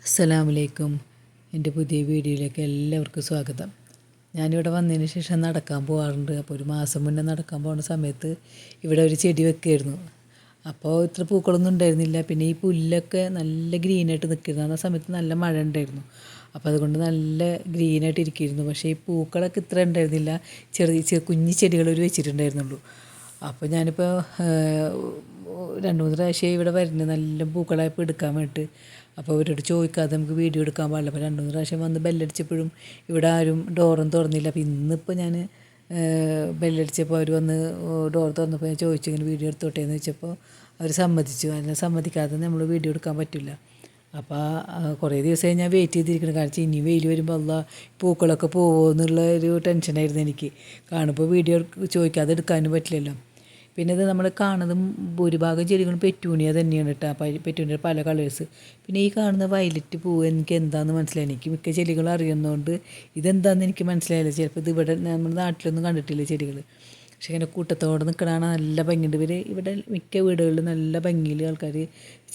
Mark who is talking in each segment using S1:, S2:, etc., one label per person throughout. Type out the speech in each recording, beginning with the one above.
S1: അസ്സലാമലൈക്കും. എൻ്റെ പുതിയ വീഡിയോയിലേക്ക് എല്ലാവർക്കും സ്വാഗതം. ഞാനിവിടെ വന്നതിന് ശേഷം നടക്കാൻ പോകാറുണ്ട്. അപ്പോൾ ഒരു മാസം മുന്നേ നടക്കാൻ പോകുന്ന സമയത്ത് ഇവിടെ ഒരു ചെടി വെക്കുകയായിരുന്നു. അപ്പോൾ ഇത്ര പൂക്കളൊന്നും ഉണ്ടായിരുന്നില്ല. പിന്നെ ഈ പുല്ലൊക്കെ നല്ല ഗ്രീനായിട്ട് നിൽക്കുന്നു. ആ സമയത്ത് നല്ല മഴ ഉണ്ടായിരുന്നു. അപ്പോൾ അതുകൊണ്ട് നല്ല ഗ്രീനായിട്ട് ഇരിക്കുമായിരുന്നു. പക്ഷേ ഈ പൂക്കളൊക്കെ ഇത്ര ഉണ്ടായിരുന്നില്ല. ചെറിയ കുഞ്ഞു ചെടികൾ ഒരു വെച്ചിട്ടുണ്ടായിരുന്നുള്ളൂ. അപ്പോൾ ഞാനിപ്പോൾ 2-3 പ്രാവശ്യം ഇവിടെ വരുന്നത് നല്ല പൂക്കളായപ്പോൾ എടുക്കാൻ വേണ്ടിയിട്ട്. അപ്പോൾ അവരോട് ചോദിക്കാതെ നമുക്ക് വീഡിയോ എടുക്കാൻ പാടില്ല. അപ്പോൾ 2-3 പ്രാവശ്യം വന്ന് ബെല്ലടിച്ചപ്പോഴും ഇവിടെ ആരും ഡോറും തുറന്നില്ല. അപ്പോൾ ഇന്നിപ്പോൾ ഞാൻ ബെല്ലടിച്ചപ്പോൾ അവർ വന്ന് ഡോർ തുറന്നപ്പോൾ ഞാൻ ചോദിച്ചു ഇങ്ങനെ വീഡിയോ എടുത്തോട്ടെ എന്ന് വെച്ചപ്പോൾ അവർ സമ്മതിച്ചു. അതിനെ സമ്മതിക്കാതെ നമ്മൾ വീഡിയോ എടുക്കാൻ പറ്റില്ല. അപ്പോൾ കുറേ ദിവസമായി ഞാൻ വെയിറ്റ് ചെയ്തിരിക്കണം. കാരണം ഇനി വെയിൽ വരുമ്പോൾ അല്ല പൂക്കളൊക്കെ പോകുമോ എന്നുള്ള ഒരു ടെൻഷനായിരുന്നു എനിക്ക്. കാണുമ്പോൾ വീഡിയോ ചോദിക്കാതെ എടുക്കാനും പറ്റില്ലല്ലോ. പിന്നെ ഇത് നമ്മൾ കാണുന്നതും ഭൂരിഭാഗം ചെടികളും പെറ്റൂണിയ തന്നെയാണ് കേട്ടോ. പെറ്റൂണിയ പല കളേഴ്സ്. പിന്നെ ഈ കാണുന്ന വയലറ്റ് പൂവ് എനിക്ക് എന്താണെന്ന് മനസ്സിലായി. എനിക്ക് മിക്ക ചെടികളും അറിയുന്നതുകൊണ്ട് ഇതെന്താണെന്ന് എനിക്ക് മനസ്സിലായില്ല. ചിലപ്പോൾ ഇത് ഇവിടെ നമ്മുടെ നാട്ടിലൊന്നും കണ്ടിട്ടില്ല ചെടികൾ. പക്ഷേ ഇങ്ങനെ കൂട്ടത്തോടെ നിൽക്കണതാണ് നല്ല ഭംഗിയുണ്ട്. ഇവിടെ മിക്ക വീടുകളിലും നല്ല ഭംഗിയിൽ ആൾക്കാർ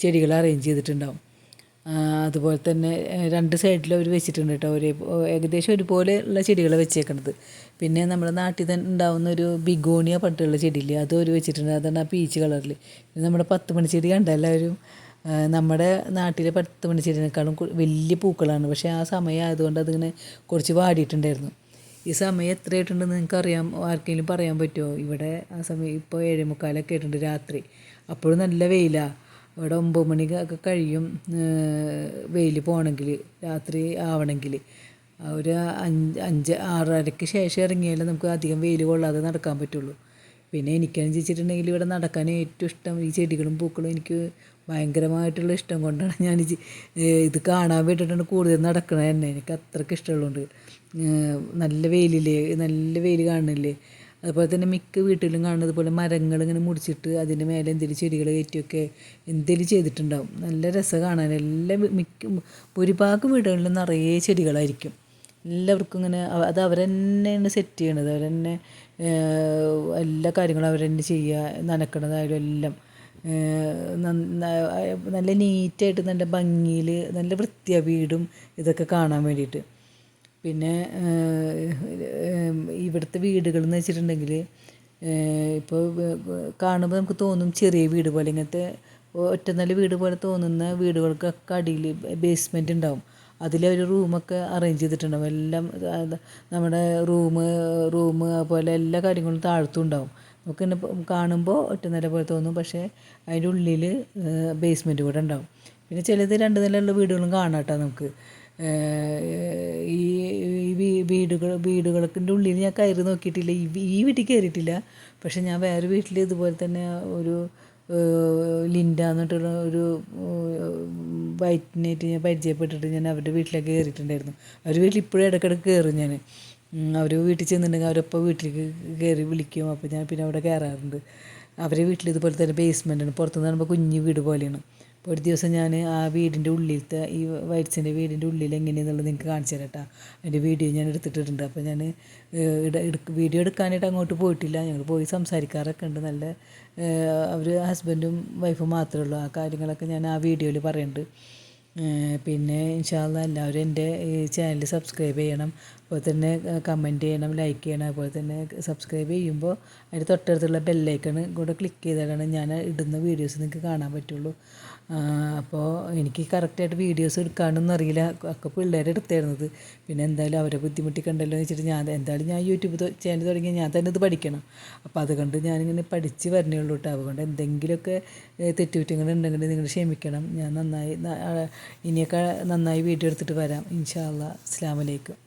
S1: ചെടികൾ അറേഞ്ച് ചെയ്തിട്ടുണ്ടാവും. അതുപോലെ തന്നെ 2 സൈഡിലും അവർ വെച്ചിട്ടുണ്ട് കേട്ടോ. ഏകദേശം ഒരുപോലെയുള്ള ചെടികൾ വെച്ചേക്കണത്. പിന്നെ നമ്മുടെ നാട്ടിൽ തന്നെ ഉണ്ടാകുന്ന ഒരു ബിഗോണിയ പട്ടുള്ള ചെടിയില്ലേ, അതും അവർ വെച്ചിട്ടുണ്ട്. അതാണ് ആ പീച്ച് കളറിൽ. പിന്നെ നമ്മുടെ 10 മണി ചെടി കണ്ട എല്ലാവരും നമ്മുടെ നാട്ടിലെ 10 മണി ചെടിനേക്കാളും വലിയ പൂക്കളാണ്. പക്ഷേ ആ സമയം ആയതുകൊണ്ട് അതിങ്ങനെ കുറച്ച് വാടിയിട്ടുണ്ടായിരുന്നു. ഈ സമയം എത്രയായിട്ടുണ്ടെന്ന് നിങ്ങൾക്ക് അറിയാം, ആർക്കെങ്കിലും പറയാൻ പറ്റുമോ? ഇവിടെ ആ സമയം ഇപ്പോൾ 7:45 ആയിട്ടുണ്ട് രാത്രി. അപ്പോഴും നല്ല വെയിലാണ്. ഇവിടെ 9 മണിക്കൊക്കെ കഴിയും വെയിൽ പോകണമെങ്കിൽ, രാത്രി ആവണമെങ്കിൽ. ഒരു 5-6:30 ശേഷം ഇറങ്ങിയാലേ നമുക്ക് അധികം വെയിൽ കൊള്ളാതെ നടക്കാൻ പറ്റുള്ളൂ. പിന്നെ എനിക്കനുസരിച്ചിട്ടുണ്ടെങ്കിൽ ഇവിടെ നടക്കാൻ ഏറ്റവും ഇഷ്ടം ഈ ചെടികളും പൂക്കളും. എനിക്ക് ഭയങ്കരമായിട്ടുള്ള ഇഷ്ടം കൊണ്ടാണ് ഞാൻ ഇത് കാണാൻ വേണ്ടിയിട്ടാണ് കൂടുതൽ നടക്കണത് തന്നെ. എനിക്ക് അത്രയ്ക്ക് ഇഷ്ടമുള്ളതുകൊണ്ട്. നല്ല വെയിലില്ലേ, നല്ല വെയിൽ കാണുന്നില്ലേ. അതുപോലെ തന്നെ മിക്ക വീട്ടിലും കാണുന്നത് പോലെ മരങ്ങൾ ഇങ്ങനെ മുറിച്ചിട്ട് അതിൻ്റെ മേലെ എന്തെങ്കിലും ചെടികൾ കയറ്റിയൊക്കെ എന്തെങ്കിലും ചെയ്തിട്ടുണ്ടാവും. നല്ല രസം കാണാൻ. ഭൂരിഭാഗം വീടുകളിലും നിറയെ ചെടികളായിരിക്കും. എല്ലാവർക്കും ഇങ്ങനെ അത് അവരെന്നെയാണ് സെറ്റ് ചെയ്യണത്. അവരെന്നെ എല്ലാ കാര്യങ്ങളും അവരെന്നെ ചെയ്യുക. നനക്കണതായാലും എല്ലാം നല്ല നീറ്റായിട്ട് നല്ല ഭംഗിയിൽ നല്ല വൃത്തിയാണ് വീടും ഇതൊക്കെ കാണാൻ വേണ്ടിയിട്ട്. പിന്നെ ഇവിടുത്തെ വീടുകൾ എന്ന് വെച്ചിട്ടുണ്ടെങ്കിൽ ഇപ്പോൾ കാണുമ്പോൾ നമുക്ക് തോന്നും ചെറിയ വീട് പോലെ. ഇങ്ങനത്തെ ഒറ്റനില വീട് പോലെ തോന്നുന്ന വീടുകൾക്കൊക്കെ അടിയിൽ ബേസ്മെൻറ്റ് ഉണ്ടാവും. അതിലൊരു റൂമൊക്കെ അറേഞ്ച് ചെയ്തിട്ടുണ്ടാവും. എല്ലാം നമ്മുടെ റൂം അതുപോലെ എല്ലാ കാര്യങ്ങളും താഴത്തും ഉണ്ടാവും. നമുക്ക് തന്നെ കാണുമ്പോൾ ഒറ്റനില പോലെ തോന്നും, പക്ഷേ അതിൻ്റെ ഉള്ളിൽ ബേസ്മെൻറ്റ് കൂടെ ഉണ്ടാവും. പിന്നെ ചിലത് 2 നിലയുള്ള വീടുകളും കാണാം കേട്ടോ നമുക്ക്. ഈ വീടുകൾക്ക് ഉള്ളിൽ ഞാൻ കയറി നോക്കിയിട്ടില്ല. ഈ വീട്ടിൽ കയറിയിട്ടില്ല. പക്ഷെ ഞാൻ വേറെ വീട്ടിൽ ഇതുപോലെ തന്നെ ഒരു ലിൻഡ എന്നിട്ടുള്ള ഒരു വൈറ്റിനായിട്ട് ഞാൻ പരിചയപ്പെട്ടിട്ട് ഞാൻ അവരുടെ വീട്ടിലേക്ക് കയറിയിട്ടുണ്ടായിരുന്നു. അവരുടെ വീട്ടിൽ ഇപ്പോഴും ഇടയ്ക്കിടയ്ക്ക് കയറും ഞാൻ. അവർ വീട്ടിൽ ചെന്നിട്ടുണ്ടെങ്കിൽ അവരപ്പോൾ വീട്ടിലേക്ക് കയറി വിളിക്കും. അപ്പോൾ ഞാൻ പിന്നെ അവിടെ കയറാറുണ്ട്. അവരുടെ വീട്ടിൽ ഇതുപോലെ തന്നെ ബേസ്മെൻറ്റാണ്. പുറത്തുനിന്ന് കാണുമ്പോൾ കുഞ്ഞു വീട് പോലെയാണ്. അപ്പോൾ ഒരു ദിവസം ഞാൻ ആ വീടിൻ്റെ ഉള്ളിലത്തെ ഈ വൈറ്റ്സിൻ്റെ വീടിൻ്റെ ഉള്ളിൽ എങ്ങനെയാണെന്നുള്ളത് നിങ്ങൾക്ക് കാണിച്ചു തരാം കേട്ടോ. അതിൻ്റെ വീഡിയോ ഞാൻ എടുത്തിട്ടുണ്ട്. അപ്പോൾ ഞാൻ വീഡിയോ എടുക്കാനായിട്ട് അങ്ങോട്ട് പോയിട്ടില്ല. ഞങ്ങൾ പോയി സംസാരിക്കാറൊക്കെ ഉണ്ട്. നല്ല അവർ ഹസ്ബൻഡും വൈഫും മാത്രമേ ഉള്ളൂ. ആ കാര്യങ്ങളൊക്കെ ഞാൻ ആ വീഡിയോയിൽ പറയുന്നുണ്ട്. പിന്നെ ഇൻഷാ അല്ലാഹ് എല്ലാവരും എൻ്റെ ഈ ചാനൽ സബ്സ്ക്രൈബ് ചെയ്യണം. അതുപോലെ തന്നെ കമൻറ്റ് ചെയ്യണം, ലൈക്ക് ചെയ്യണം. അതുപോലെ തന്നെ സബ്സ്ക്രൈബ് ചെയ്യുമ്പോൾ അതിന് തൊട്ടടുത്തുള്ള ബെല്ലൈക്കൺ കൂടെ ക്ലിക്ക് ചെയ്താലാണ് ഞാൻ ഇടുന്ന വീഡിയോസ് നിങ്ങൾക്ക് കാണാൻ പറ്റുള്ളൂ. അപ്പോൾ എനിക്ക് കറക്റ്റായിട്ട് വീഡിയോസ് എടുക്കാനൊന്നും അറിയില്ല. ഒക്കെ പിള്ളേരെ എടുത്തായിരുന്നത്. പിന്നെ എന്തായാലും അവരെ ബുദ്ധിമുട്ടിക്കണ്ടല്ലോ എന്ന് വെച്ചിട്ട് ഞാൻ യൂട്യൂബ് ചാനൽ തുടങ്ങി ഞാൻ തന്നെ ഇത് പഠിക്കണം. അപ്പോൾ അതുകൊണ്ട് ഞാനിങ്ങനെ പഠിച്ച് വരണേ ഉള്ളൂ കേട്ടോ. അതുകൊണ്ട് എന്തെങ്കിലുമൊക്കെ തെറ്റുകുറ്റങ്ങളുണ്ടെങ്കിൽ നിങ്ങൾ ക്ഷമിക്കണം. ഞാൻ ഇനിയൊക്കെ നന്നായി വീഡിയോ എടുത്തിട്ട് വരാം ഇൻഷാ അല്ലാഹ്. അസ്സലാമു അലൈക്കും.